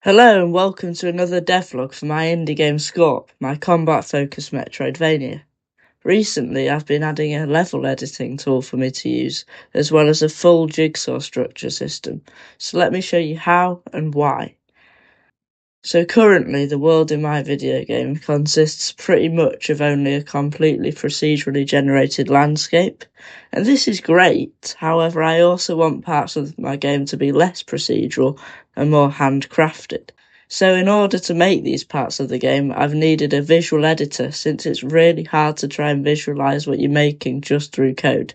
Hello and welcome to another devlog for my indie game Scorp, my combat-focused metroidvania. Recently I've been adding a level editing tool for me to use, as well as a full jigsaw structure system, so let me show you how and why. So currently the world in my video game consists pretty much of only a completely procedurally generated landscape, and this is great. However, I also want parts of my game to be less procedural and more handcrafted. So in order to make these parts of the game, I've needed a visual editor, since it's really hard to try and visualize what you're making just through code.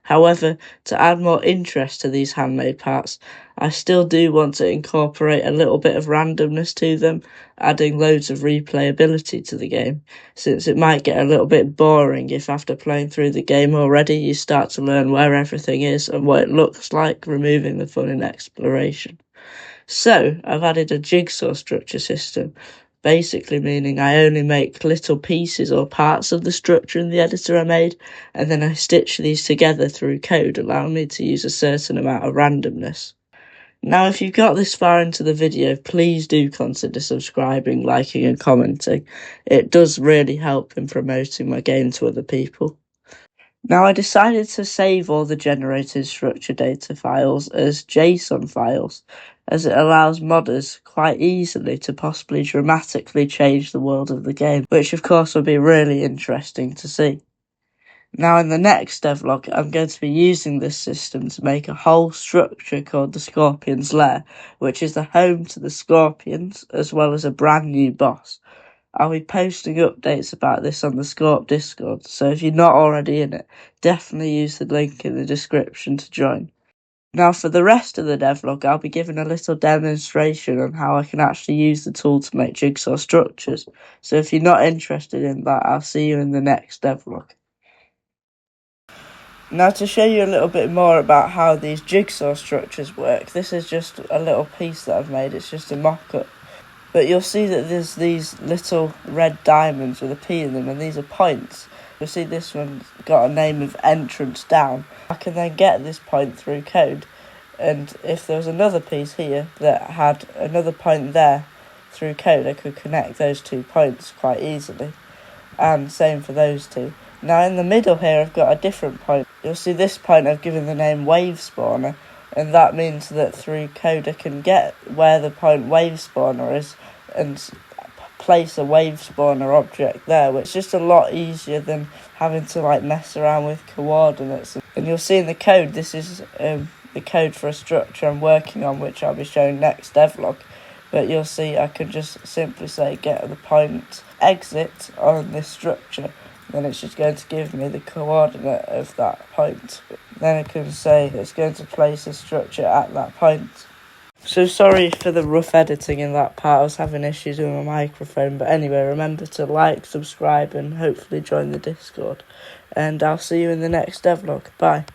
However, to add more interest to these handmade parts, I still do want to incorporate a little bit of randomness to them, adding loads of replayability to the game, since it might get a little bit boring if after playing through the game already you start to learn where everything is and what it looks like, removing the fun in exploration. So, I've added a jigsaw structure system, basically meaning I only make little pieces or parts of the structure in the editor I made, and then I stitch these together through code, allowing me to use a certain amount of randomness. Now, if you've got this far into the video, please do consider subscribing, liking and commenting. It does really help in promoting my game to other people. Now, I decided to save all the generated structure data files as JSON files, as it allows modders quite easily to possibly dramatically change the world of the game, which of course will be really interesting to see. Now, in the next devlog, I'm going to be using this system to make a whole structure called the Scorpion's Lair, which is the home to the Scorpions, as well as a brand new boss. I'll be posting updates about this on the Scorp Discord, so if you're not already in it, definitely use the link in the description to join. Now for the rest of the devlog, I'll be giving a little demonstration on how I can actually use the tool to make jigsaw structures, so if you're not interested in that, I'll see you in the next devlog. Now to show you a little bit more about how these jigsaw structures work, this is just a little piece that I've made, it's just a mock-up. But you'll see that there's these little red diamonds with a P in them, and these are points. You'll see this one's got a name of entrance down. I can then get this point through code, and if there was another piece here that had another point there through code, I could connect those 2 points quite easily. And same for those two. Now in the middle here I've got a different point. You'll see this point I've given the name wave spawner, and that means that through code I can get where the point wave spawner is and place a wave spawner object there, which is just a lot easier than having to mess around with coordinates. And you'll see in the code, this is the code for a structure I'm working on, which I'll be showing next devlog. But you'll see I can just simply say get the point exit on this structure, then it's just going to give me the coordinate of that point. Then I can say it's going to place a structure at that point. So sorry for the rough editing in that part, I was having issues with my microphone, but anyway, remember to like, subscribe and hopefully join the Discord. And I'll see you in the next devlog. Bye.